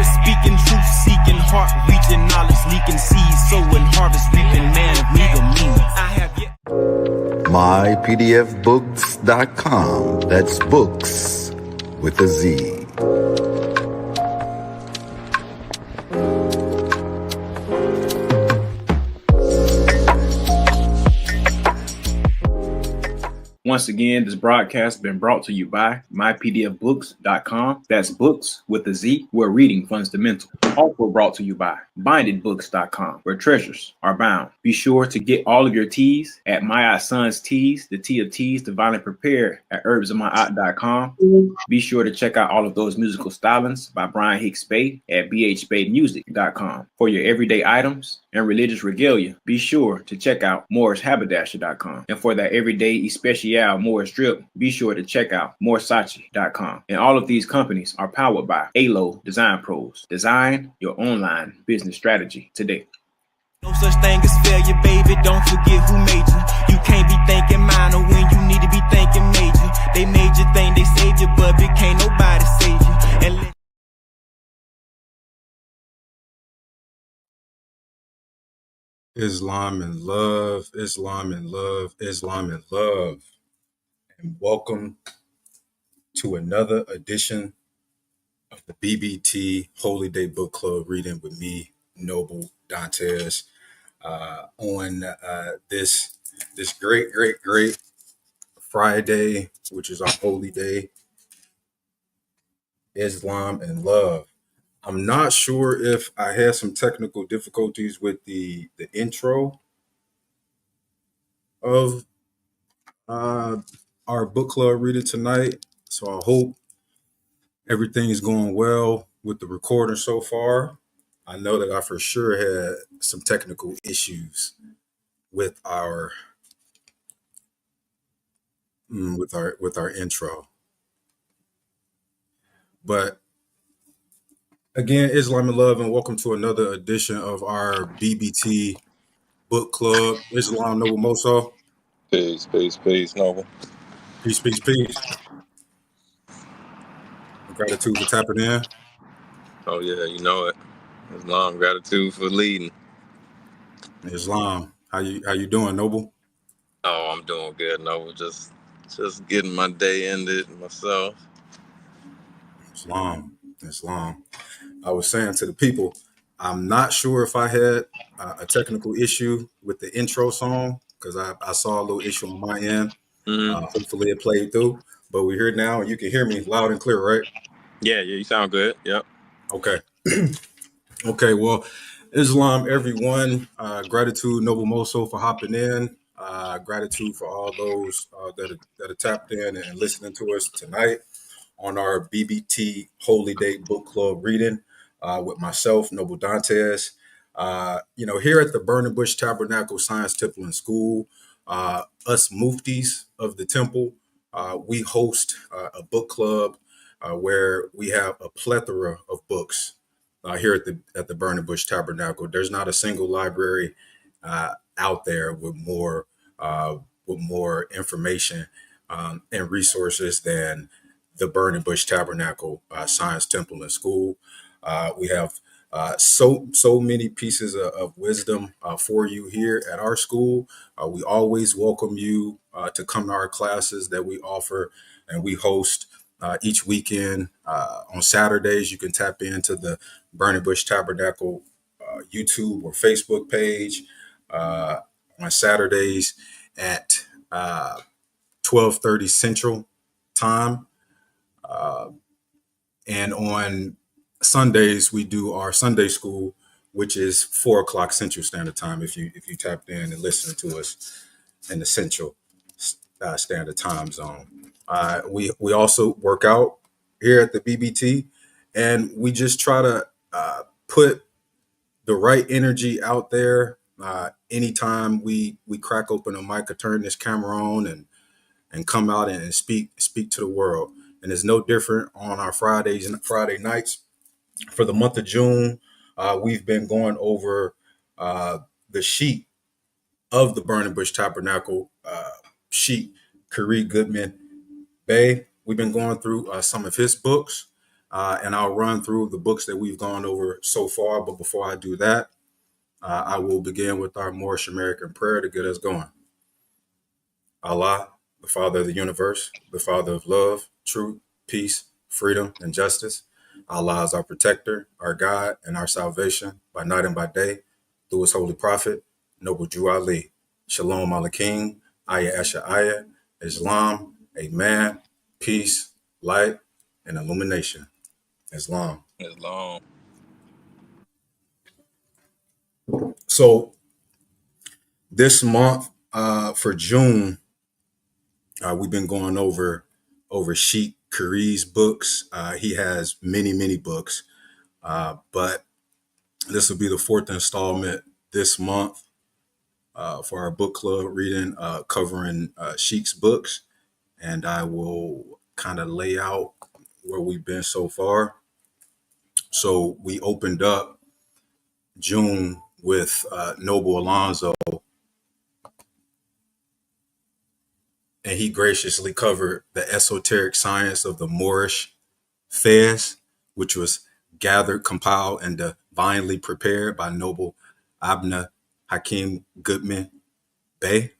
spirit speaking, truth seeking, heart reaching, knowledge leaking, seeds sowing, harvest reaping, man of meager means. I have yet. mypdfbooks.com. That's books with a Z. Once again, this broadcast has been brought to you by mypdfbooks.com. That's books with a Z, where reading funds the mental. Also brought to you by bindedbooks.com, where treasures are bound. Be sure to get all of your teas at My Son's Teas, the tea of teas, divinely prepared at herbsofmyaunt.com. Be sure to check out all of those musical stylings by Brian Hicks Bey at bhbademusic.com. For your everyday items and religious regalia, be sure to check out moorishaberdasher.com. And for that everyday especial Moorish drip, be sure to check out moresachi.com. And all of these companies are powered by ALO Design Pros. Design your online business strategy today. No such thing as failure, baby. Don't forget who made you. You can't be thinking minor when you need to be thinking major. They made you think they saved you, but can't nobody save you. And Islam and love, Islam and love, Islam and love. And welcome to another edition of the BBT Holy Day Book Club reading with me, Noble Dantes, on this great Friday, which is our holy day, Islam and love. I'm not sure if I had some technical difficulties with the intro of our book club reading tonight. So I hope everything is going well with the recording so far. I know that I for sure had some technical issues with our intro. But again, Islam and love, and welcome to another edition of our BBT book club. Islam Noble Moso. Peace, Noble. Peace. Gratitude for tapping in. Oh yeah, you know it. Islam, gratitude for leading. Islam, how you doing, Noble? Oh, I'm doing good, Noble. Just getting my day ended myself. Islam. I was saying to the people, I'm not sure if I had a technical issue with the intro song because I saw a little issue on my end. Mm-hmm. Hopefully it played through, but we're here now and you can hear me loud and clear, right? Yeah, you sound good. Yep. Okay. Okay, well, Islam, everyone, gratitude, Noble Moso, for hopping in. Gratitude for all those that are tapped in and listening to us tonight on our BBT Holy Day Book Club reading with myself, Noble Dantes. Here at the Burning Bush Tabernacle Science Temple and School, us muftis of the temple, we host a book club where we have a plethora of books here at the Burning Bush Tabernacle. There's not a single library out there with more information and resources than the Burning Bush Tabernacle Science Temple and School. We have so many pieces of wisdom for you here at our school. We always welcome you to come to our classes that we offer and we host each weekend. On Saturdays, you can tap into the Burning Bush Tabernacle YouTube or Facebook page on Saturdays at 12:30 Central Time. And on Sundays, we do our Sunday school, which is 4 o'clock Central Standard Time. If you tapped in and listening to us in the Central Standard Time Zone, we also work out here at the BBT, and we just try to put the right energy out there. Anytime we crack open a mic or turn this camera on and come out and speak to the world. And it's no different on our Fridays and Friday nights. For the month of June, we've been going over the Sheikh of the Burning Bush Tabernacle, Sheikh Khary Goodman Bey. We've been going through some of his books. and I'll run through the books that we've gone over so far. But before I do that, I will begin with our Moorish American prayer to get us going. Allah, the Father of the universe, the Father of love, truth, peace, freedom, and justice. Allah is our protector, our God, and our salvation by night and by day through his holy prophet, Noble Jew Ali. Shalom Aleichem, Ayah Asha Ayah, Islam, Amen, peace, light, and illumination. Islam. As long. So this month, for June, we've been going over Sheikh Khary's books. He has many books, but this will be the fourth installment this month for our book club reading, covering Sheikh's books. And I will kind of lay out where we've been so far. So we opened up June with Noble Alonzo, and he graciously covered the esoteric science of the Moorish fairs, which was gathered, compiled, and divinely prepared by Noble Abna Hakim Goodman Bey.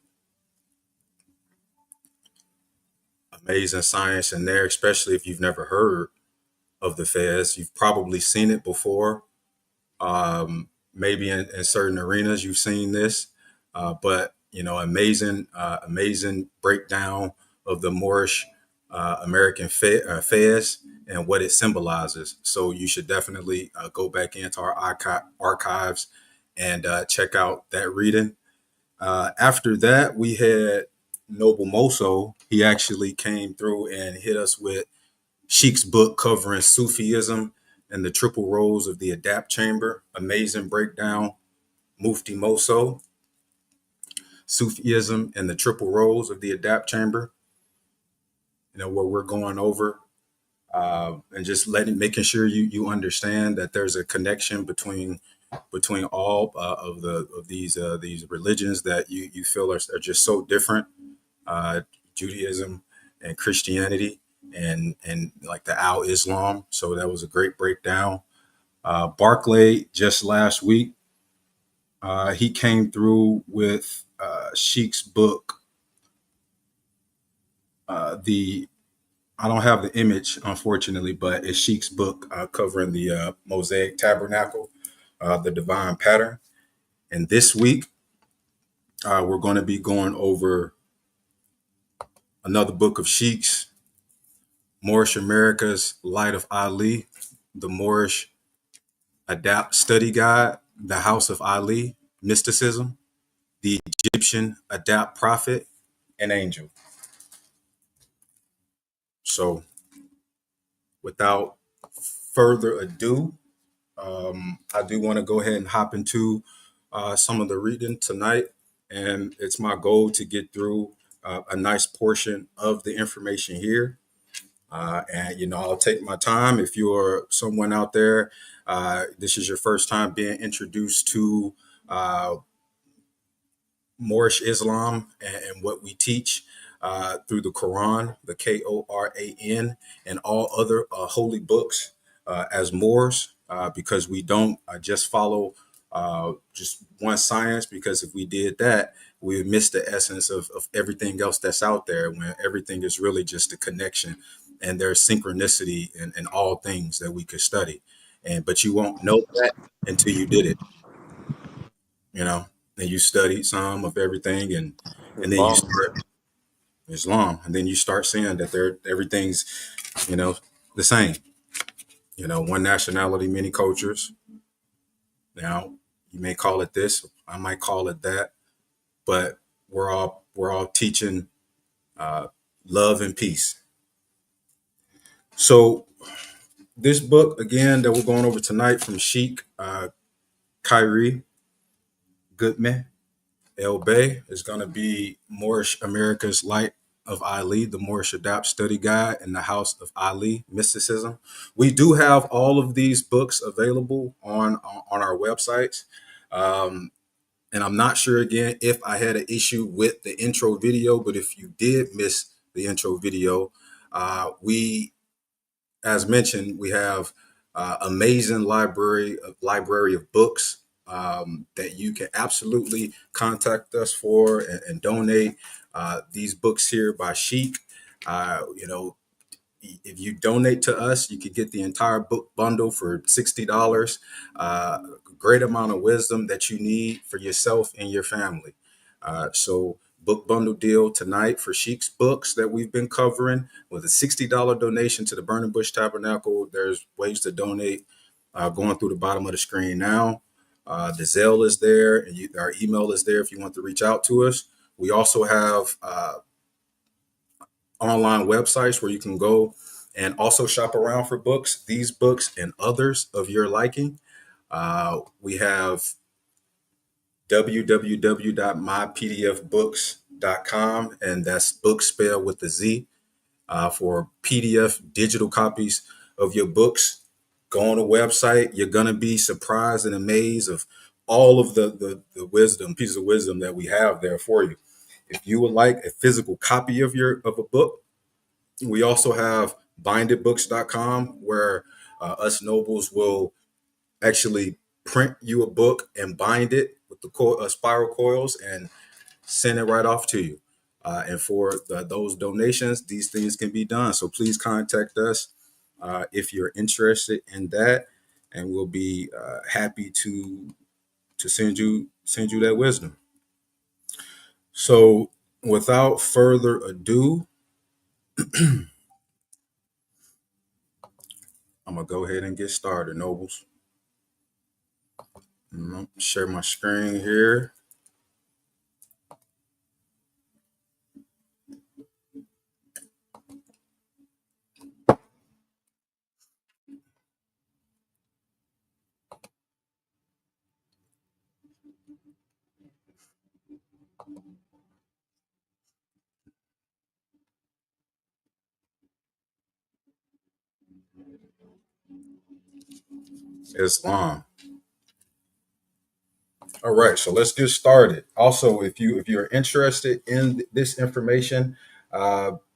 Amazing science in there, especially if you've never heard of the fairs. You've probably seen it before. Maybe in certain arenas you've seen this, but amazing breakdown of the Moorish American fairs and what it symbolizes. So you should definitely go back into our archives and check out that reading. After that, we had Noble Moso. He actually came through and hit us with Sheikh's book covering Sufism and the triple roles of the Adapt Chamber. Amazing breakdown. Mufti Moso, Sufism and the triple roles of the Adapt Chamber. Where we're going over and just making sure you understand that there's a connection between all of these religions that you feel are just so different. Judaism and Christianity and like the Al-Islam. So that was a great breakdown. Barclay just last week, he came through with Sheikh's book. I don't have the image, unfortunately, but it's Sheikh's book covering the Mosaic Tabernacle, the Divine Pattern. And this week, we're going to be going over another book of Sheikh's, Moorish America's Light of Ali, the Moorish Adept Study Guide, the House of Ali, Mysticism, the Egyptian Adept Prophet, and Angel. So without further ado, I do want to go ahead and hop into some of the reading tonight. And it's my goal to get through a nice portion of the information here. And I'll take my time. If you're someone out there, this is your first time being introduced to Moorish Islam and what we teach through the Quran, the Koran, and all other holy books as Moors, because we don't just follow just one science, because if we did that, we would miss the essence of everything else that's out there, when everything is really just a connection and there's synchronicity in all things that we could study. But you won't know that until you did it, and you studied some of everything, and then you start Islam, and then you start seeing that everything's, the same, one nationality, many cultures. Now, you may call it this, I might call it that, but we're all teaching love and peace. So this book, again, that we're going over tonight from Sheikh Khary Goodman Bey, is going to be Moorish America's Light of Ali, the Moorish Adept Study Guide, and the House of Ali, Mysticism. We do have all of these books available on our websites. And I'm not sure, again, if I had an issue with the intro video, but if you did miss the intro video, we as mentioned, we have amazing library of books that you can absolutely contact us for and donate. These books here by Sheikh, you know, if you donate to us, you could get the entire book bundle for $60. Great amount of wisdom that you need for yourself and your family. So book bundle deal tonight for Sheik's books that we've been covering with a $60 donation to the Burning Bush Tabernacle. There's ways to donate going through the bottom of the screen now. The Zelle is there, and our email is there if you want to reach out to us. We also have online websites where you can go and also shop around for books, these books and others of your liking. We have www.mypdfbooks.com, and that's book spelled with a Z, for PDF digital copies of your books. Go on the website. You're going to be surprised and amazed of all of the wisdom, pieces of wisdom that we have there for you. If you would like a physical copy of a book, we also have bindedbooks.com, where us nobles will actually print you a book and bind it with the spiral coils and send it right off to you. And for those donations, these things can be done. So please contact us if you're interested in that, and we'll be happy to send you that wisdom. So without further ado, I'm gonna go ahead and get started, nobles. Share my screen here. Islam. All right, so let's get started. Also, if you're interested in this information,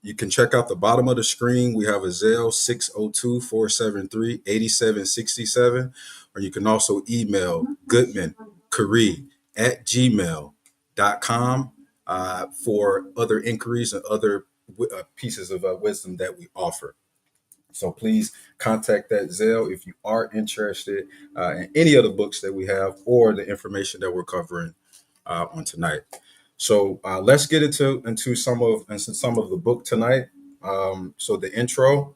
you can check out the bottom of the screen. We have a Zelle 602-473-8767, or you can also email Goodman Khary at gmail.com for other inquiries and other pieces of wisdom that we offer. So please contact that Zelle if you are interested in any of the books that we have or the information that we're covering on tonight. So let's get into some of the book tonight. So the intro: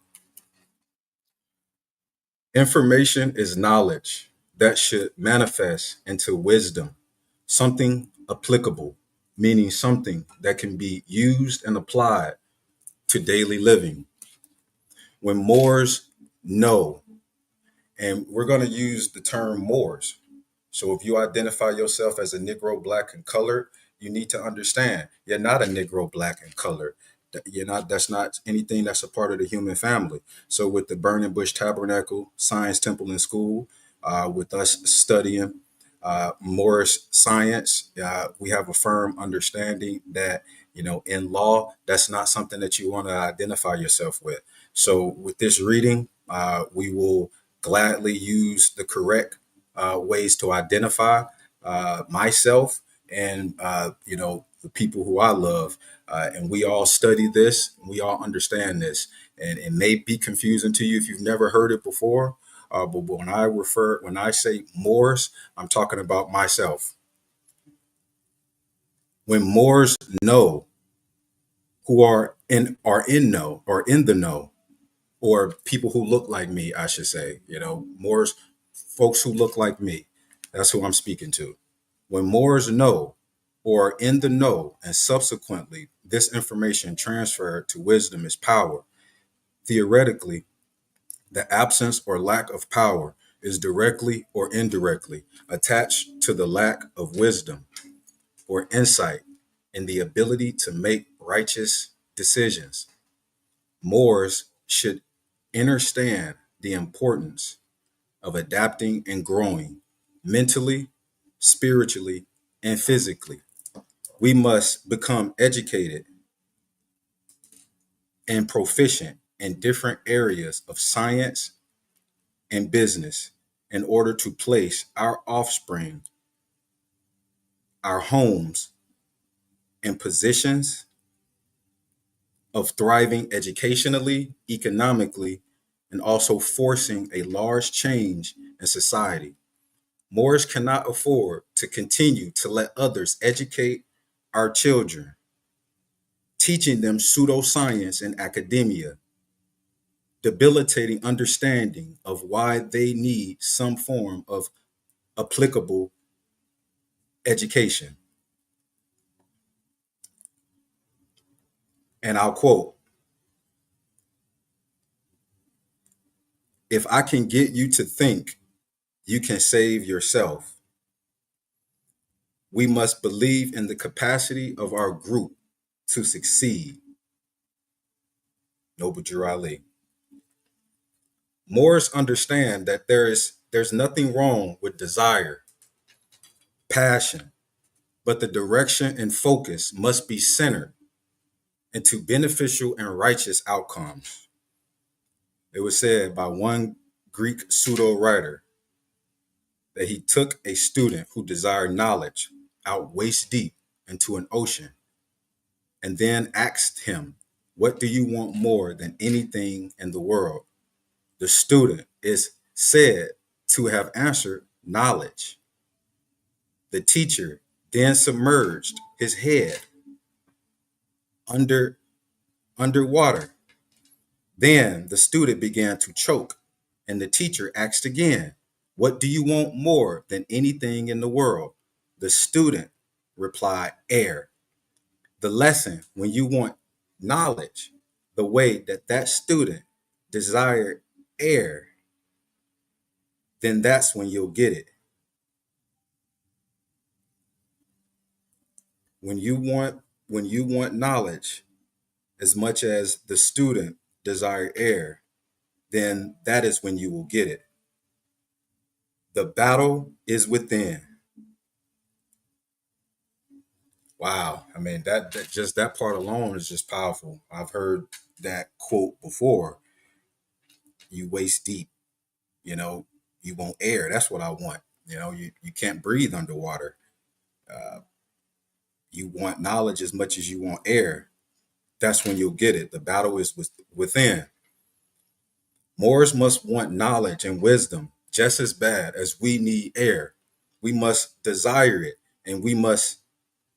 information is knowledge that should manifest into wisdom, something applicable, meaning something that can be used and applied to daily living. When Moors know, and we're going to use the term Moors. So if you identify yourself as a Negro, Black, and colored, you need to understand you're not a Negro, Black, and colored. You're not. That's not anything that's a part of the human family. So with the Burning Bush Tabernacle Science Temple and School, with us studying Moorish science, we have a firm understanding that, in law, that's not something that you want to identify yourself with. So with this reading, we will gladly use the correct ways to identify myself and the people who I love, and we all study this, we all understand this, and it may be confusing to you if you've never heard it before. But when I say Moors, I'm talking about myself. When Moors know, who are in know, or in the know, or people who look like me, I should say, Moors, folks who look like me, that's who I'm speaking to. When Moors know, or in the know, and subsequently this information transferred to wisdom is power. Theoretically, the absence or lack of power is directly or indirectly attached to the lack of wisdom or insight in the ability to make righteous decisions. Moors should understand the importance of adapting and growing mentally, spiritually, and physically. We must become educated and proficient in different areas of science and business in order to place our offspring, our homes, in positions of thriving educationally, economically, and also forcing a large change in society. Moors cannot afford to continue to let others educate our children, teaching them pseudoscience and academia, debilitating understanding of why they need some form of applicable education. And I'll quote, if I can get you to think you can save yourself, we must believe in the capacity of our group to succeed. Noble Drew Ali. Moors understand that there's nothing wrong with desire, passion, but the direction and focus must be centered into beneficial and righteous outcomes. It was said by one Greek pseudo writer that he took a student who desired knowledge out waist deep into an ocean and then asked him, "What do you want more than anything in the world?" The student is said to have answered knowledge. The teacher then submerged his head under underwater. Then the student began to choke, and the teacher asked again, "What do you want more than anything in the world?" The student replied, "Air." The lesson: when you want knowledge the way that student desired air, then that's when you'll get it. When you want knowledge as much as the student desired air, then that is when you will get it. The battle is within. Wow. I mean, that just that part alone is just powerful. I've heard that quote before. You waist deep, you know, you want air. That's what I want. You can't breathe underwater. Uh, you want knowledge as much as you want air. That's when you'll get it. The battle is within. Moors must want knowledge and wisdom just as bad as we need air. We must desire it, and we must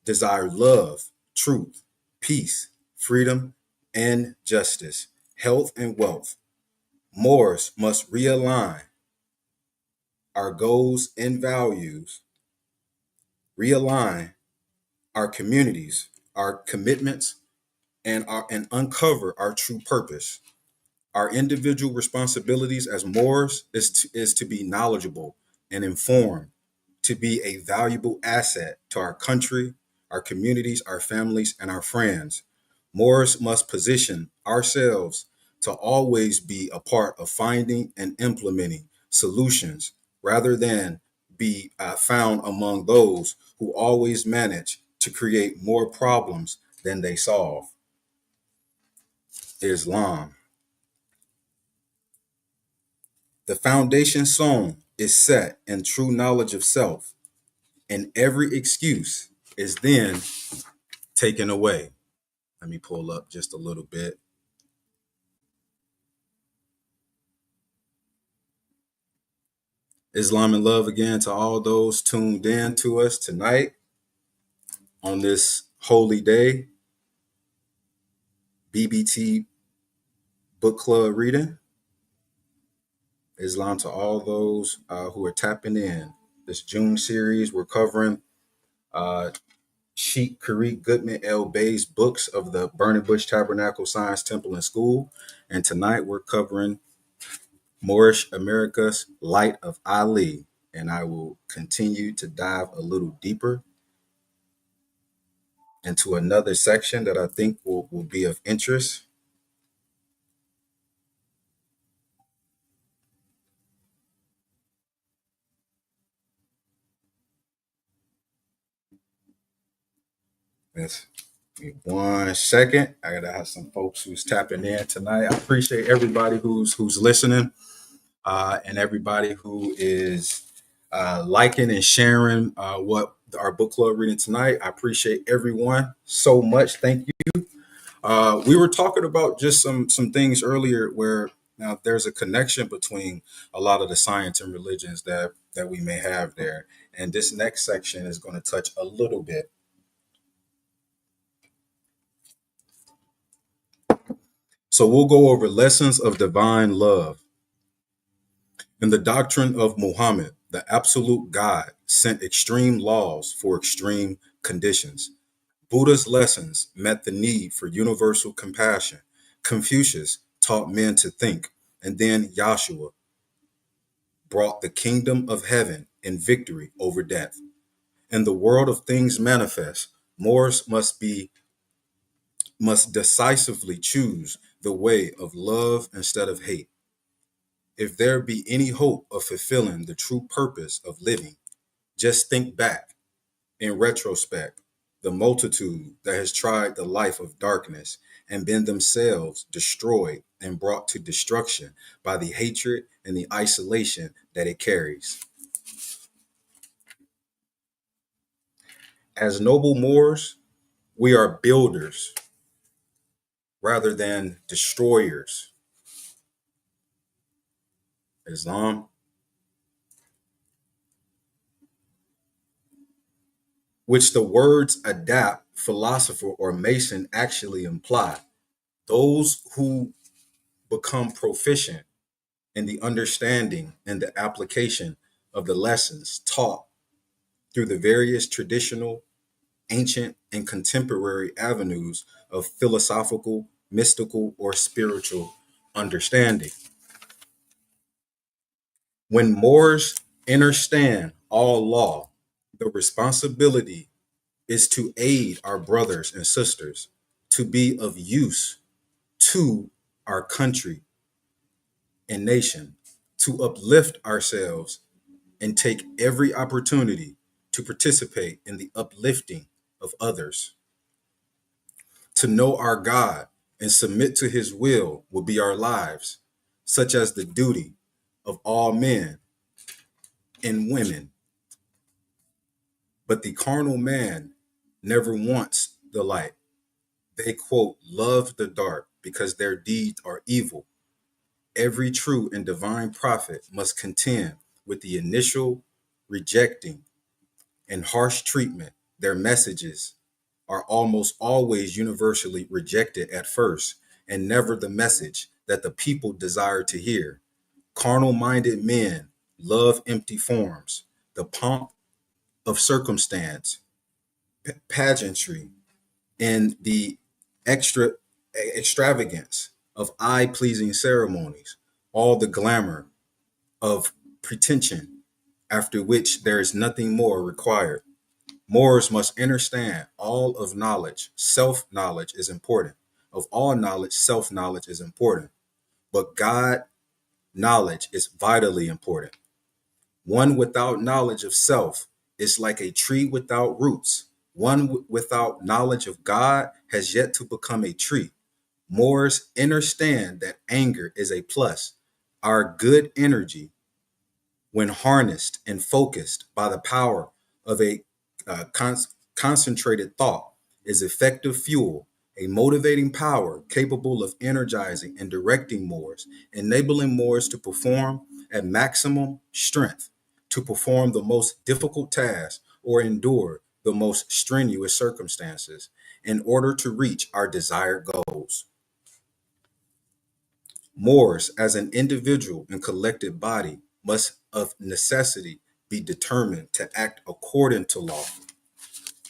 desire love, truth, peace, freedom, and justice, health and wealth. Moors must realign our goals and values, realign our communities, our commitments, and uncover our true purpose. Our individual responsibilities as Moors is to be knowledgeable and informed, to be a valuable asset to our country, our communities, our families, and our friends. Moors must position ourselves to always be a part of finding and implementing solutions rather than be found among those who always manage to create more problems than they solve. Islam. The foundation stone is set in true knowledge of self, and every excuse is then taken away. Let me pull up just a little bit. Islam and love again to all those tuned in to us tonight on this holy day, BBT Book Club reading. Islam to all those who are tapping in. This June series, we're covering Sheikh Khary Goodman Bey's books of the Burning Bush Tabernacle Science Temple and School. And tonight we're covering Moorish America's Light of Ali. And I will continue to dive a little deeper into another section that I think will be of interest. Yes. Give me 1 second. I gotta have some folks who's tapping in tonight. I appreciate everybody who's listening, and everybody who is liking and sharing what our book club reading tonight. I appreciate everyone so much. Thank you. We were talking about just some things earlier where now there's a connection between a lot of the science and religions that we may have there, and this next section is going to touch a little bit. So we'll go over lessons of divine love. In the doctrine of Muhammad, the absolute God sent extreme laws for extreme conditions. Buddha's lessons met the need for universal compassion. Confucius taught men to think, and then Yahshua brought the kingdom of heaven and victory over death. In the world of things manifest, Moors must decisively choose the way of love instead of hate. If there be any hope of fulfilling the true purpose of living, just think back in retrospect the multitude that has tried the life of darkness and been themselves destroyed and brought to destruction by the hatred and the isolation that it carries. As noble Moors, we are builders rather than destroyers. Islam, which the words adapt, philosopher, or mason actually imply. Those who become proficient in the understanding and the application of the lessons taught through the various traditional, ancient, and contemporary avenues of philosophical, mystical, or spiritual understanding. When Moors understand all law, the responsibility is to aid our brothers and sisters, to be of use to our country and nation, to uplift ourselves and take every opportunity to participate in the uplifting of others. To know our God and submit to his will be our lives, such as the duty of all men and women. But the carnal man never wants the light. They, quote, love the dark because their deeds are evil. Every true and divine prophet must contend with the initial rejecting and harsh treatment. Their messages are almost always universally rejected at first, and never the message that the people desire to hear. Carnal-minded men love empty forms, the pomp of circumstance, pageantry, and the extravagance of eye-pleasing ceremonies, all the glamour of pretension, after which there is nothing more required. Moors must understand all of knowledge. Self-knowledge is important. Of all knowledge, self-knowledge is important. But God knowledge is vitally important. One without knowledge of self is like a tree without roots. One without knowledge of God has yet to become a tree. Moors understand that anger is a plus. Our good energy, when harnessed and focused by the power of a concentrated thought, is effective fuel, a motivating power capable of energizing and directing Moors, enabling Moors to perform at maximum strength, to perform the most difficult tasks or endure the most strenuous circumstances in order to reach our desired goals. Moors, as an individual and collective body, must of necessity be determined to act according to law.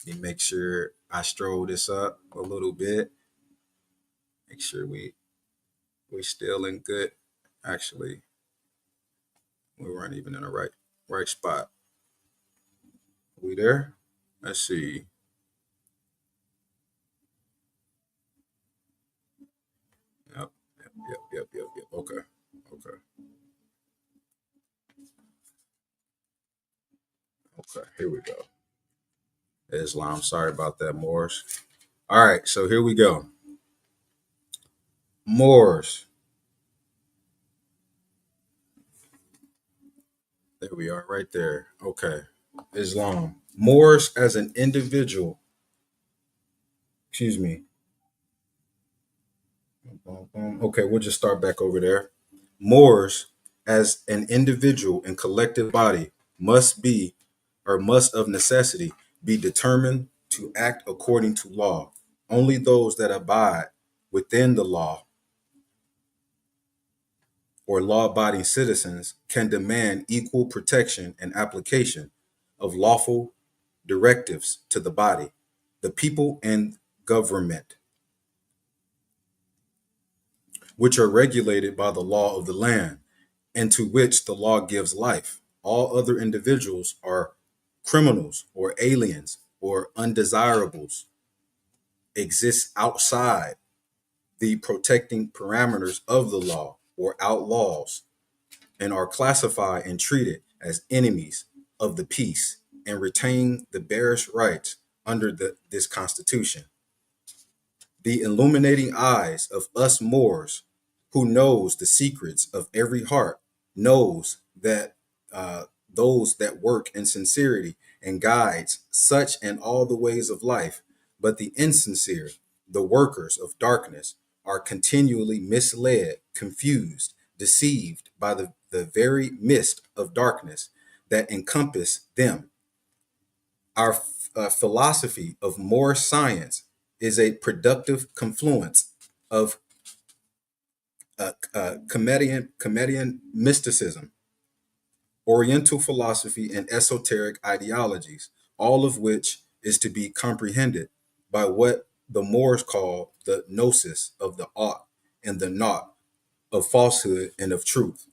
Let me make sure I stroll this up a little bit. Make sure we still in good. Actually, we weren't even in the right spot. We there? Let's see. Yep. Yep. Okay. Here we go. Islam. Sorry about that, Morris. All right, so here we go. Moors. There we are, right there. Okay. Islam. Moors as an individual. Excuse me. Okay, we'll just start back over there. Moors as an individual and collective body must be, or must of necessity, be determined to act according to law. Only those that abide within the law or law-abiding citizens can demand equal protection and application of lawful directives to the body, the people, and government, which are regulated by the law of the land, and to which the law gives life. All other individuals are criminals or aliens or undesirables, exist outside the protecting parameters of the law or outlaws, and are classified and treated as enemies of the peace and retain the barest rights under this constitution. The illuminating eyes of us Moors, who knows the secrets of every heart, knows that those that work in sincerity and guides such and all the ways of life, but the insincere, the workers of darkness, are continually misled, confused, deceived by the very mist of darkness that encompass them. Our philosophy of Moorish science is a productive confluence of comedian mysticism, Oriental philosophy, and esoteric ideologies, all of which is to be comprehended by what the Moors call the gnosis of the ought and the naught, of falsehood and of truth.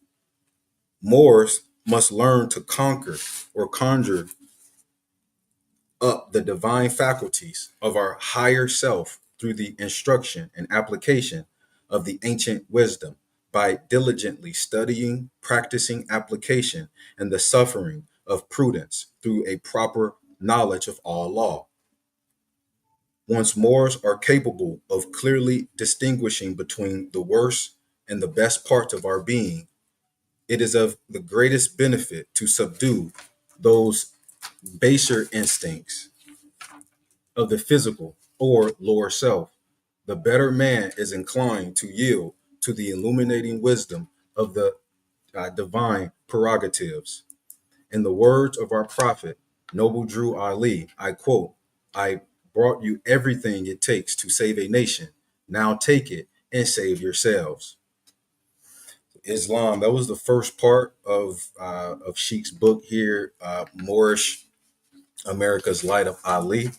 Moors must learn to conquer or conjure up the divine faculties of our higher self through the instruction and application of the ancient wisdom by diligently studying, practicing application, and the suffering of prudence through a proper knowledge of all law. Once Moors are capable of clearly distinguishing between the worst and the best parts of our being, it is of the greatest benefit to subdue those baser instincts of the physical or lower self. The better man is inclined to yield to the illuminating wisdom of the divine prerogatives. In the words of our prophet, Noble Drew Ali, I quote, "I brought you everything it takes to save a nation. Now take it and save yourselves." Islam, that was the first part of Sheikh's book here, Moorish America's Light of Ali,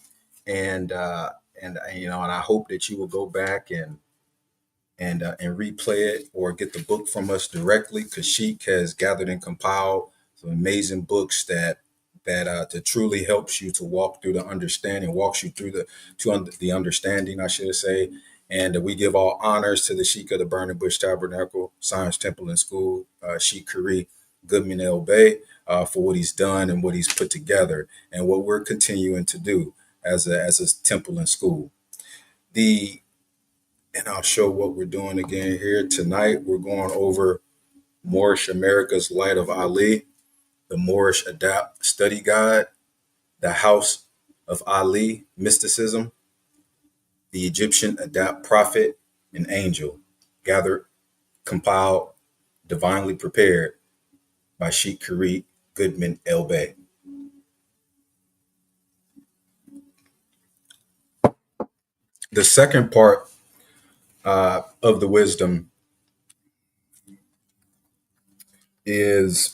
and I hope that you will go back and replay it or get the book from us directly, because Sheikh has gathered and compiled some amazing books that truly helps you to walk through the understanding, walks you through the understanding, I should say. And we give all honors to the Sheikh of the Burning Bush Tabernacle, Science Temple and School, Sheikh Khary Goodman Bey, for what he's done and what he's put together and what we're continuing to do as a temple and school. And I'll show what we're doing again here tonight. We're going over Moorish America's Light of Ali, the Moorish Adept Study Guide, the House of Ali, Mysticism, the Egyptian Adept Prophet and Angel, gathered, compiled, divinely prepared by Sheikh Khary Goodman Bey. The second part of the wisdom is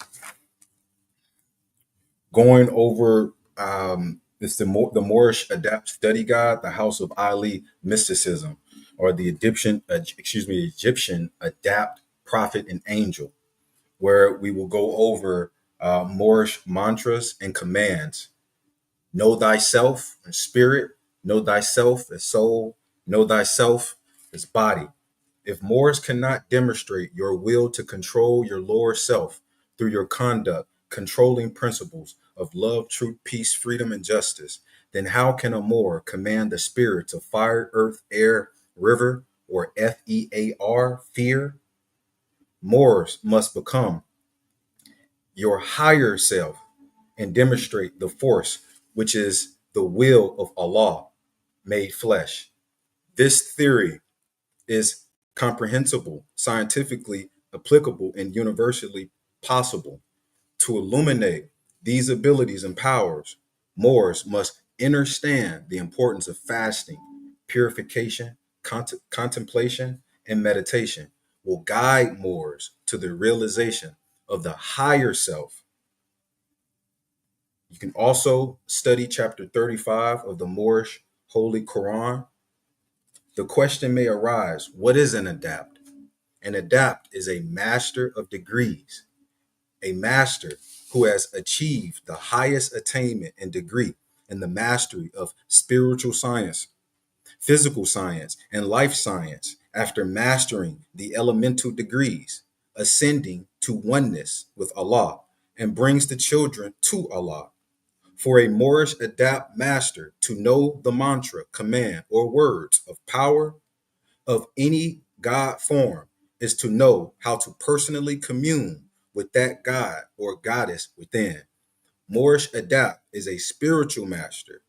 going over it's the Moorish Adept Study Guide, the House of Ali, Mysticism, or the Egyptian Adept Prophet and Angel, where we will go over Moorish mantras and commands. Know thyself as spirit, know thyself as soul, know thyself as body. If Moors cannot demonstrate your will to control your lower self through your conduct, controlling principles of love, truth, peace, freedom, and justice, then how can a Moor command the spirits of fire, earth, air, river, or FEAR, fear? Moors must become your higher self and demonstrate the force, which is the will of Allah made flesh. This theory is comprehensible, scientifically applicable, and universally possible. To illuminate these abilities and powers, Moors must understand the importance of fasting, purification, contemplation, and meditation will guide Moors to the realization of the higher self. You can also study chapter 35 of the Moorish Holy Quran. The question may arise, what is an adept? An adept is a master of degrees, a master who has achieved the highest attainment and degree in the mastery of spiritual science, physical science, and life science after mastering the elemental degrees, ascending to oneness with Allah, and brings the children to Allah. For a Moorish adept master to know the mantra, command, or words of power of any God form is to know how to personally commune with that God or goddess within. Moorish adept is a spiritual master.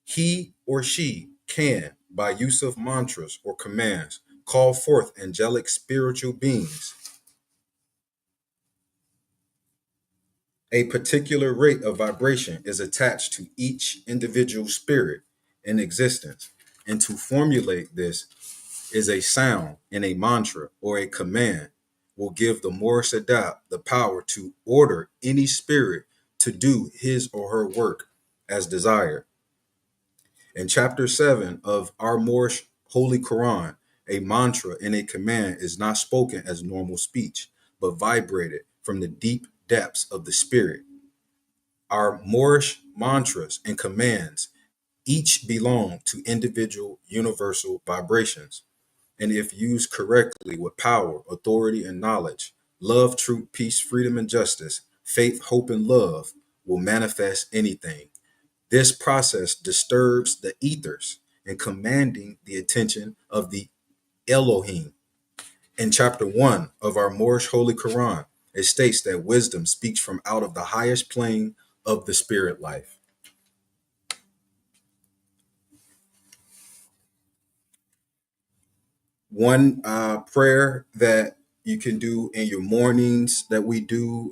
He or she can, by use of mantras or commands, call forth angelic spiritual beings. A particular rate of vibration is attached to each individual spirit in existence, and to formulate this is a sound in a mantra or a command will give the Moorish adept the power to order any spirit to do his or her work as desired. In chapter 7 of our Moorish Holy Quran, a mantra and a command is not spoken as normal speech, but vibrated from the deep depths of the spirit. Our Moorish mantras and commands each belong to individual universal vibrations. And if used correctly with power, authority, and knowledge, love, truth, peace, freedom, and justice, faith, hope, and love will manifest anything. This process disturbs the ethers and commanding the attention of the Elohim. In chapter 1 of our Moorish Holy Quran, it states that wisdom speaks from out of the highest plane of the spirit life. One prayer that you can do in your mornings that we do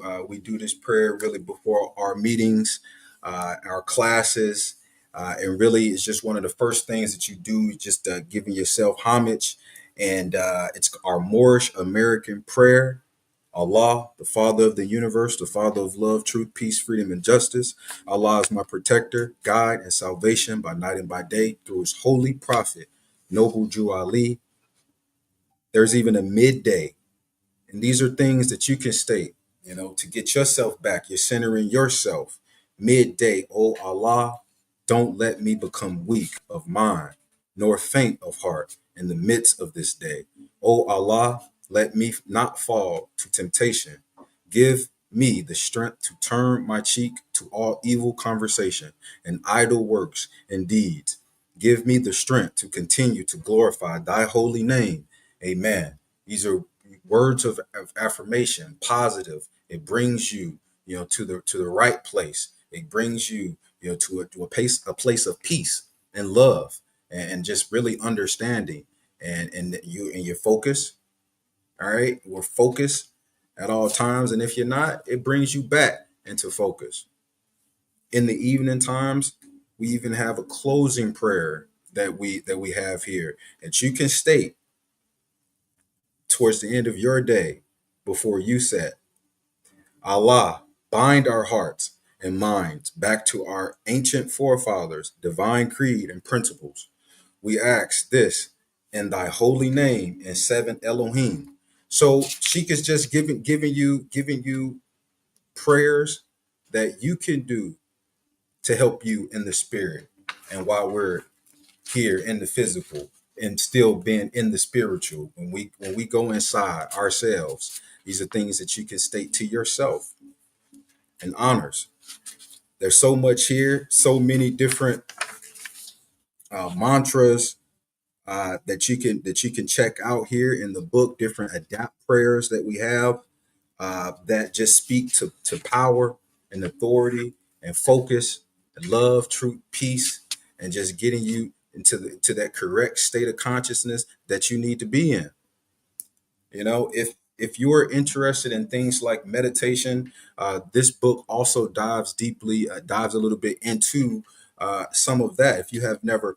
this prayer really before our meetings, our classes, and really it's just one of the first things that you do, just giving yourself homage. And it's our Moorish American prayer. Allah, the Father of the universe, the Father of love, truth, peace, freedom, and justice. Allah is my protector, guide, and salvation by night and by day through his holy prophet, Noble Jew Ali. There's even a midday. And these are things that you can state, to get yourself back. You're centering yourself. Midday, O Allah, don't let me become weak of mind, nor faint of heart in the midst of this day. O Allah, let me not fall to temptation. Give me the strength to turn my cheek to all evil conversation and idle works and deeds. Give me the strength to continue to glorify thy holy name. Amen. These are words of affirmation, positive. It brings you, to the right place. It brings you, to a place of peace and love and just really understanding and your focus. All right, we're focused at all times, and if you're not, it brings you back into focus. In the evening times, we even have a closing prayer that we have here that you can state towards the end of your day before you set. Allah, bind our hearts and minds back to our ancient forefathers' divine creed and principles. We ask this in thy holy name and seven Elohim. So Sheikh is just giving you prayers that you can do to help you in the spirit. And while we're here in the physical and still being in the spiritual, when we go inside ourselves, these are things that you can state to yourself and honors. There's so much here, so many different mantras that you can check out here in the book. Different adapt prayers that we have that just speak to power and authority and focus and love, truth, peace, and just getting you to that correct state of consciousness that you need to be in. If you're interested in things like meditation, this book also dives a little bit into some of that. If you have never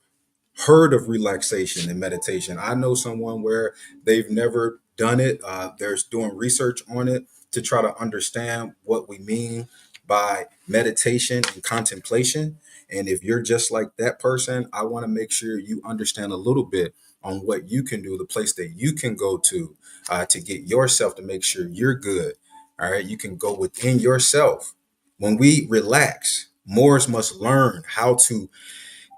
heard of relaxation and meditation, I know someone where they've never done it. They're doing research on it to try to understand what we mean by meditation and contemplation. And if you're just like that person, I want to make sure you understand a little bit on what you can do, the place that you can go to get yourself to make sure you're good. All right. You can go within yourself. When we relax, Moors must learn how to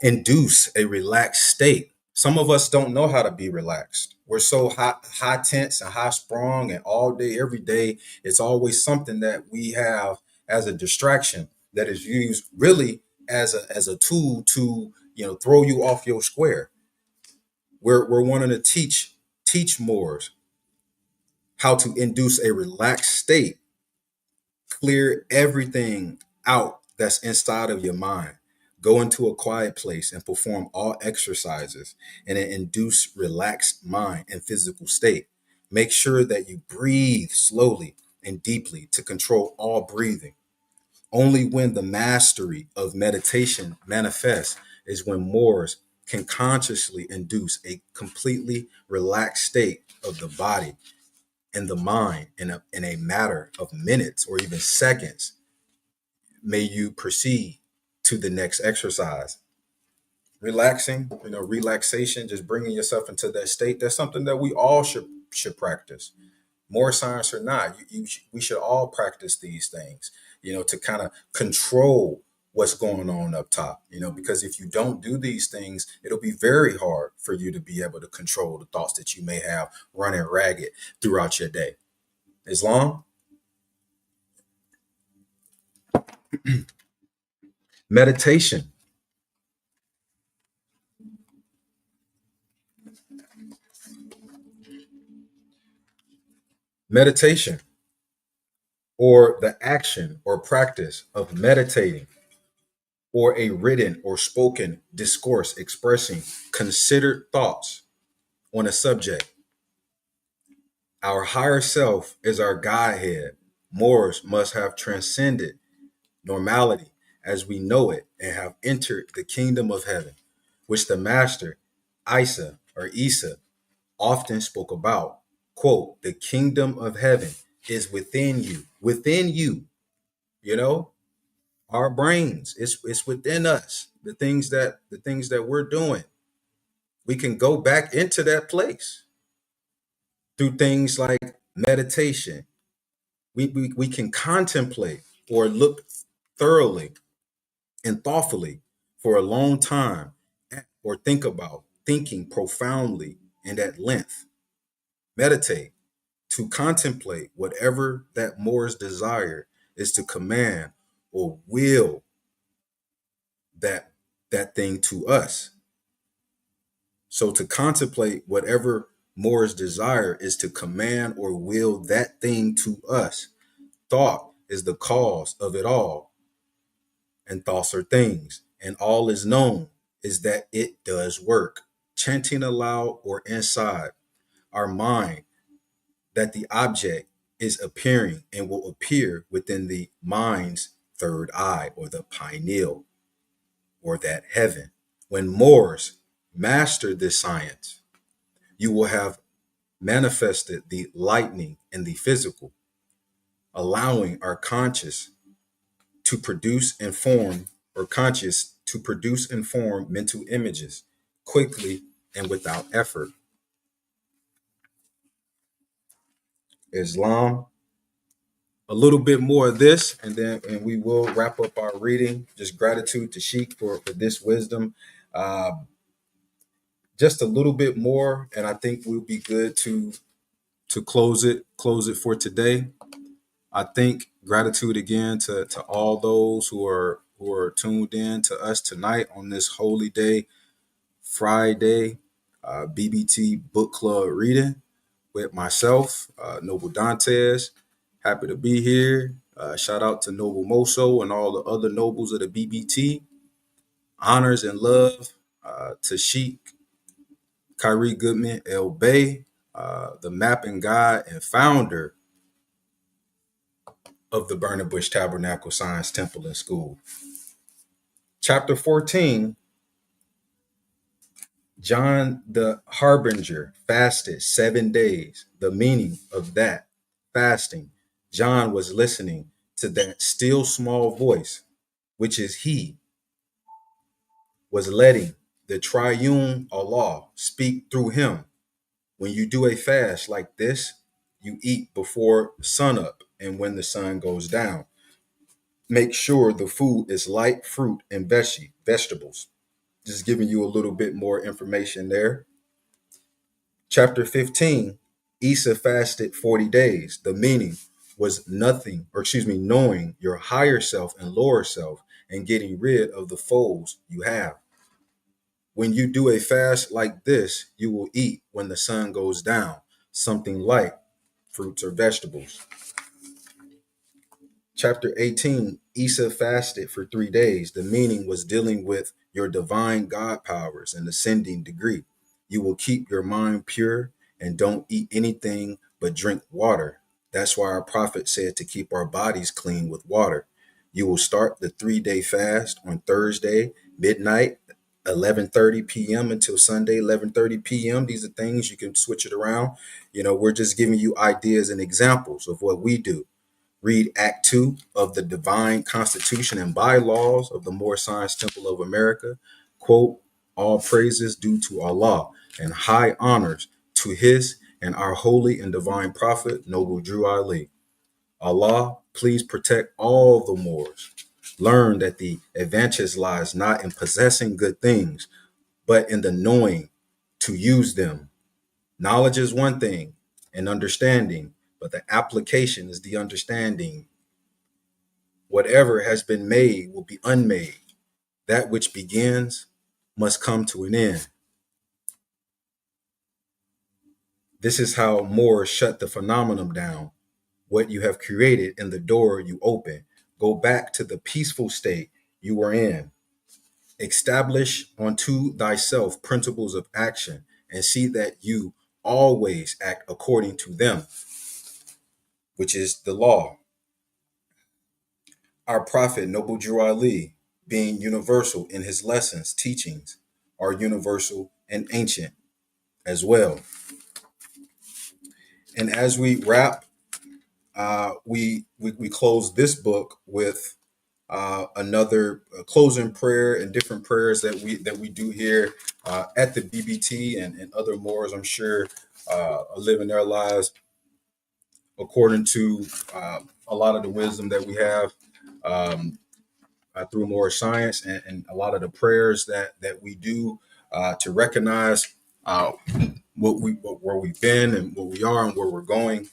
induce a relaxed state. Some of us don't know how to be relaxed. We're so high tense and high sprung, and all day, every day, it's always something that we have as a distraction that is used really as a tool to throw you off your square. We're wanting to teach Moors how to induce a relaxed state, clear everything out that's inside of your mind. Go into a quiet place and perform all exercises and induce relaxed mind and physical state. Make sure that you breathe slowly and deeply to control all breathing. Only when the mastery of meditation manifests is when Moors can consciously induce a completely relaxed state of the body and the mind in a matter of minutes or even seconds. May you proceed to the next exercise. Relaxation, just bringing yourself into that state. That's something that we all should practice. More science or not, we should all practice these things, to kind of control what's going on up top, because if you don't do these things, it'll be very hard for you to be able to control the thoughts that you may have running ragged throughout your day. Islam, meditation. Meditation, or the action or practice of meditating, or a written or spoken discourse expressing considered thoughts on a subject. Our higher self is our guidehead. Moors must have transcended normality as we know it and have entered the kingdom of heaven, which the master Isa often spoke about. Quote, the kingdom of heaven is within you, you know, our brains. It's within us. The things that we're doing. We can go back into that place through things like meditation. We can contemplate or look thoroughly and thoughtfully for a long time, or think about thinking profoundly and at length. Meditate to contemplate whatever that Moor's desire is to command or will that thing to us. So to contemplate whatever Moor's desire is to command or will that thing to us. Thought is the cause of it all, and thoughts are things, and all is known is that it does work. Chanting aloud or inside our mind that the object is appearing and will appear within the mind's third eye, or the pineal, or that heaven. When Moors master this science, you will have manifested the lightning in the physical, allowing our conscious to produce and form, or conscious to produce and form mental images quickly and without effort. Islam, a little bit more of this, and we will wrap up our reading. Just gratitude to Sheikh for this wisdom. Uh, just a little bit more, and I think we'll be good to close it for today. I think gratitude again to all those who are tuned in to us tonight on this holy day Friday BBT Book Club reading with myself, Noble Dantes. Happy to be here. Shout out to Noble Moso and all the other nobles of the BBT. Honors and love to Sheikh Khary Goodman Bey, the mapping guide and founder of the Burning Bush Tabernacle Science Temple and School. Chapter 14, John the Harbinger fasted 7 days. The meaning of that fasting, John was listening to that still small voice, which is he, was letting the triune Allah speak through him. When you do a fast like this, you eat before sunup and when the sun goes down. Make sure the food is light fruit and vegetables. Just giving you a little bit more information there. Chapter 15, Isa fasted 40 days. The meaning was knowing your higher self and lower self and getting rid of the foes you have. When you do a fast like this, you will eat when the sun goes down, something light, fruits or vegetables. Chapter 18, Isa fasted for 3 days. The meaning was dealing with your divine God powers and ascending degree. You will keep your mind pure and don't eat anything but drink water. That's why our prophet said to keep our bodies clean with water. You will start the 3-day fast on Thursday, midnight, 11:30 p.m. until Sunday, 11:30 p.m. These are things you can switch it around. We're just giving you ideas and examples of what we do. Read Act 2 of the Divine Constitution and Bylaws of the Moorish Science Temple of America. Quote, all praises due to Allah and high honors to his and our holy and divine prophet, Noble Drew Ali. Allah, please protect all the Moors. Learn that the advantage lies not in possessing good things, but in the knowing to use them. Knowledge is one thing, and understanding, but the application is the understanding. Whatever has been made will be unmade. That which begins must come to an end. This is how Moors shut the phenomenon down. What you have created in the door you open. Go back to the peaceful state you were in. Establish unto thyself principles of action and see that you always act according to them, which is the law. Our prophet, Noble Drew Ali, being universal in his lessons, teachings, are universal and ancient as well. And as we wrap, we close this book with another closing prayer and different prayers that we do here at the BBT and other Moors, I'm sure, are living their lives according to a lot of the wisdom that we have through Moorish science and a lot of the prayers that we do to recognize where we've been and what we are and where we're going,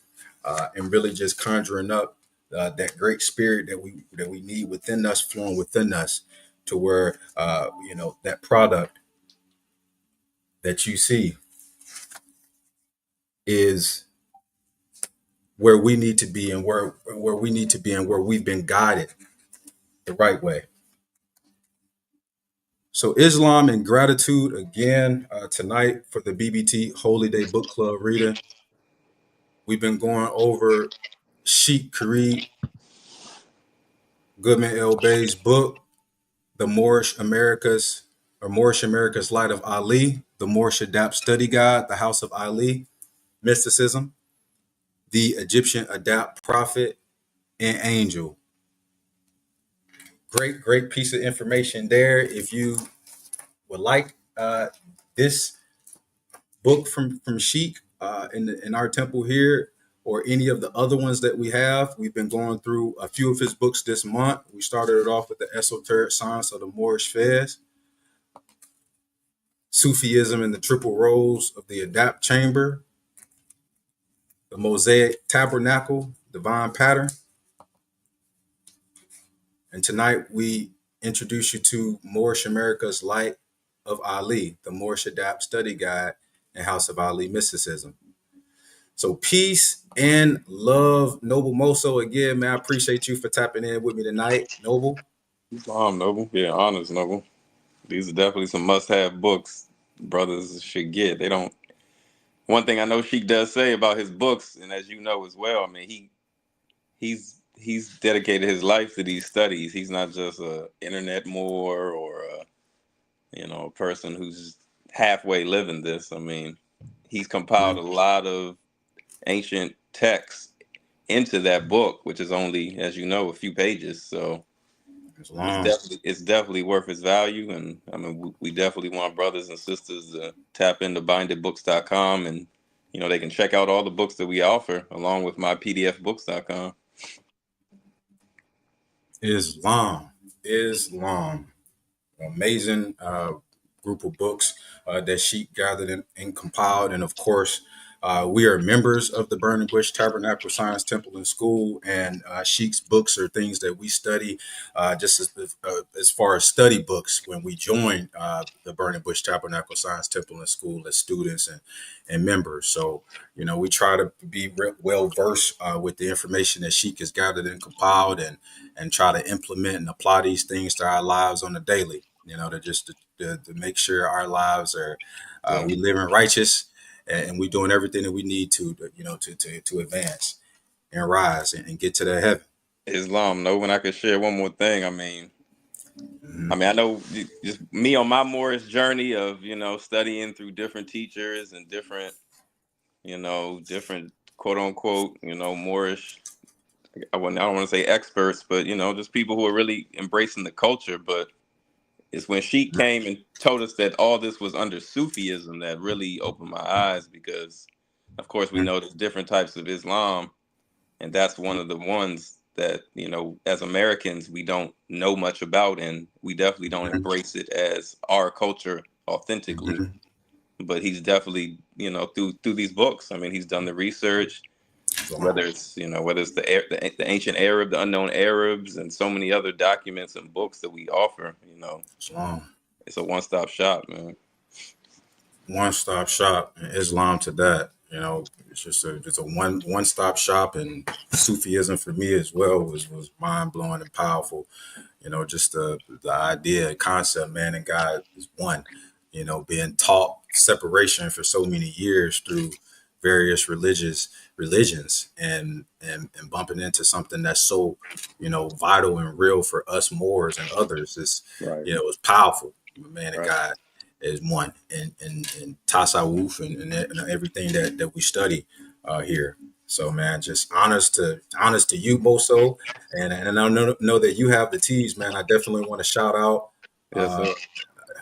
and really just conjuring up that great spirit that we need within us, flowing within us, to where that product that you see is where we need to be and where we need to be and where we've been guided the right way. So Islam and gratitude again tonight for the BBT Holy Day Book Club reading. We've been going over Sheikh Khary Goodman Bey's book, The Moorish America's Light of Ali, the Moorish Adept Study Guide, the House of Ali, Mysticism, the Egyptian Adept Prophet and Angel. Great piece of information there. If you would like this book from Sheikh in our temple here, or any of the other ones that we have, we've been going through a few of his books this month. We started it off with the Esoteric Science of the Moorish Fez, Sufism and the Triple Roles of the Adapt Chamber, the Mosaic Tabernacle, Divine Pattern. And tonight we introduce you to Moorish America's Light of Ali, the Moorish Adept Study Guide and House of Ali Mysticism. So peace and love, Noble Moso. Again, man, I appreciate you for tapping in with me tonight, Noble. Noble. Yeah, honors, Noble. These are definitely some must-have books brothers should get. They don't. One thing I know Sheik does say about his books, and as you know as well, I mean, he's dedicated his life to these studies. He's not just a internet Moor or a person who's halfway living this. I mean, he's compiled a lot of ancient texts into that book, which is only, as you know, a few pages. So it's definitely worth its value. And I mean, we definitely want brothers and sisters to tap into bindedbooks.com, and they can check out all the books that we offer along with mypdfbooks.com. Islam. Amazing group of books that Sheikh gathered and compiled. And of course, we are members of the Burning Bush Tabernacle Science Temple and School, and Sheikh's books are things that we study just as far as study books when we join the Burning Bush Tabernacle Science Temple and School as students and members. So, we try to be well versed with the information that Sheikh has gathered and compiled, and try to implement and apply these things to our lives on a daily, to make sure our lives are, we living righteous, and we doing everything that we need to advance and rise and get to that heaven. Islam. No, when I could share one more thing, I mean, I know just me on my Moorish journey of, studying through different teachers and different quote unquote, Moorish, I don't want to say experts, but, just people who are really embracing the culture. But it's when Sheikh came and told us that all this was under Sufism that really opened my eyes, because, of course, we know there's different types of Islam. And that's one of the ones that, as Americans, we don't know much about, and we definitely don't embrace it as our culture authentically. But he's definitely, through these books, I mean, he's done the research, whether it's the ancient Arab, the unknown Arabs, and so many other documents and books that we offer. It's a one-stop shop, man. One-stop shop, and Islam to that. It's just a one-stop shop, and Sufism for me as well was mind-blowing and powerful. Just the idea, concept, man and God is one. Being taught separation for so many years through various religions, and bumping into something that's so vital and real for us Moors and others is it's powerful. Man and God is one, and tasawwuf and everything that we study here. So, man, just honest to you, Moso, and I know that you have the teas, man. I definitely want to shout out.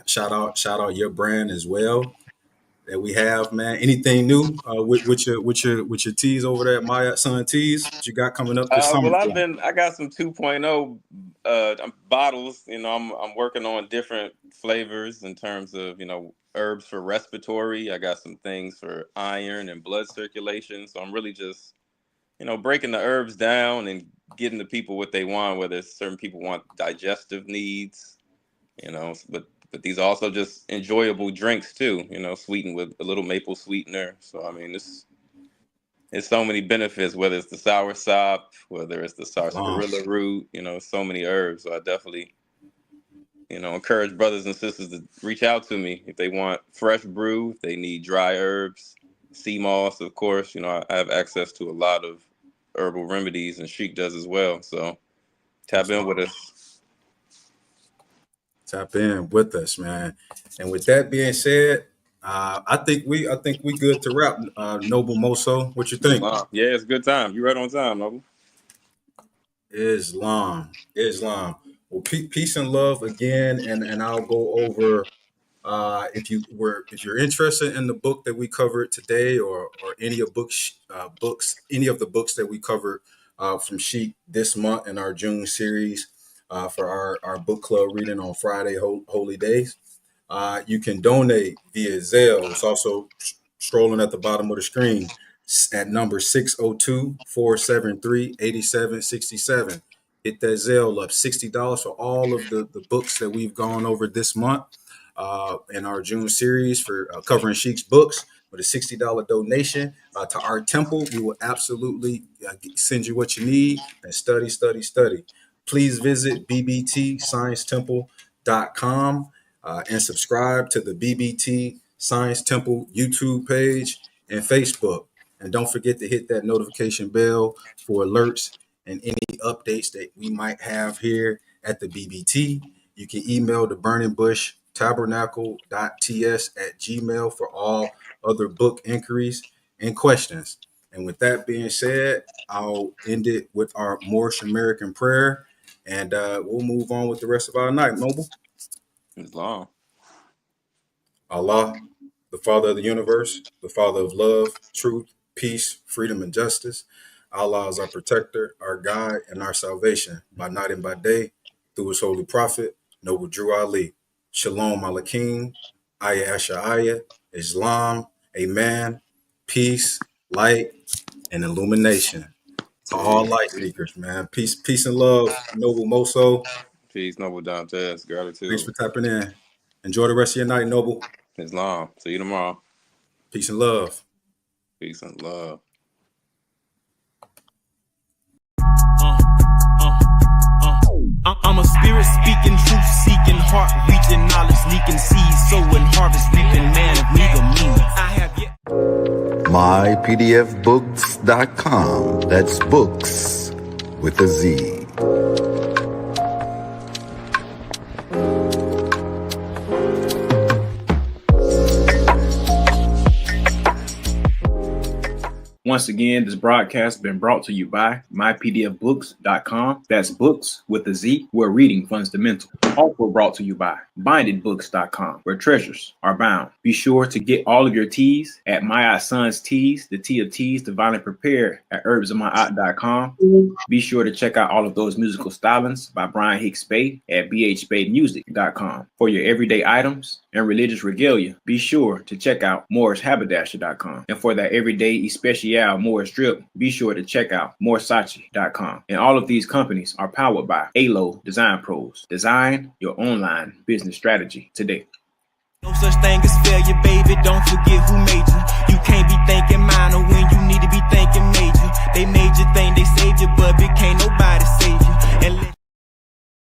Shout out your brand as well that we have, man. Anything new with your teas over there at My Son Teas that you got coming up this summer? Well, I got some 2.0 bottles. I'm working on different flavors in terms of herbs for respiratory. I got some things for iron and blood circulation. So I'm really just breaking the herbs down and getting the people what they want. Whether certain people want digestive needs, but these are also just enjoyable drinks too, sweetened with a little maple sweetener. So, I mean, it's so many benefits, whether it's the sour sop, whether it's the sarsaparilla root, so many herbs. So I definitely, encourage brothers and sisters to reach out to me if they want fresh brew, if they need dry herbs, sea moss, of course. I have access to a lot of herbal remedies, and Sheikh does as well. So tap in with us. Tap in with us, man. And with that being said, I think we good to wrap. Noble Moso, what you think? Yeah, it's a good time. You right on time, Noble. Islam. Well, peace and love again, and I'll go over. If you're interested in the book that we covered today, or any of any of the books that we covered from Sheikh this month in our June series for our book club reading on Friday, Holy Days, you can donate via Zelle. It's also scrolling at the bottom of the screen at number 602-473-8767. Hit that Zelle up, $60 for all of the books that we've gone over this month. in our June series for covering Sheikh's books with a $60 donation to our temple. We will absolutely send you what you need and study, study, study. Please visit bbtsciencetemple.com and subscribe to the BBT Science Temple YouTube page and Facebook. And don't forget to hit that notification bell for alerts and any updates that we might have here at the BBT. You can email the Burning Bush tabernacle.ts@gmail for all other book inquiries and questions. And with that being said, I'll end it with our Moorish American prayer, and we'll move on with the rest of our night. Noble. Islam. Allah, the Father of the universe, the Father of love, truth, peace, freedom, and justice. Allah is our protector, our guide, and our salvation by night and by day through his holy prophet, Noble Drew Ali. Shalom Aleichem, Ayah Asha'ayah, Islam, Amen, peace, light, and illumination. To all light seekers, man. Peace, peace and love, Noble Moso. Peace, Noble Dantes. Gratitude. Thanks for tapping in. Enjoy the rest of your night, Noble. Islam. See you tomorrow. Peace and love. Peace and love. I'm a spirit speaking, truth seeking, heart reaching, knowledge leaking, seeds sowing, harvest reaping, man of meager means. I have yet. mypdfbooks.com. That's books with a Z. Once again, this broadcast has been brought to you by mypdfbooks.com. That's books with a Z, where reading fundamental. Also brought to you by bindedbooks.com, where treasures are bound. Be sure to get all of your teas at My Son's Teas, the tea of teas, divinely prepared at herbsofmyaunt.com. Be sure to check out all of those musical stylings by Brian Hicks Bey at bhbaymusic.com. For your everyday items and religious regalia, be sure to check out morrishaberdasher.com. And for that everyday especial Moorish drip, be sure to check out moresachi.com. And all of these companies are powered by ALO Design Pros. Design your online business strategy today. No such thing as failure, baby. Don't forget who made you.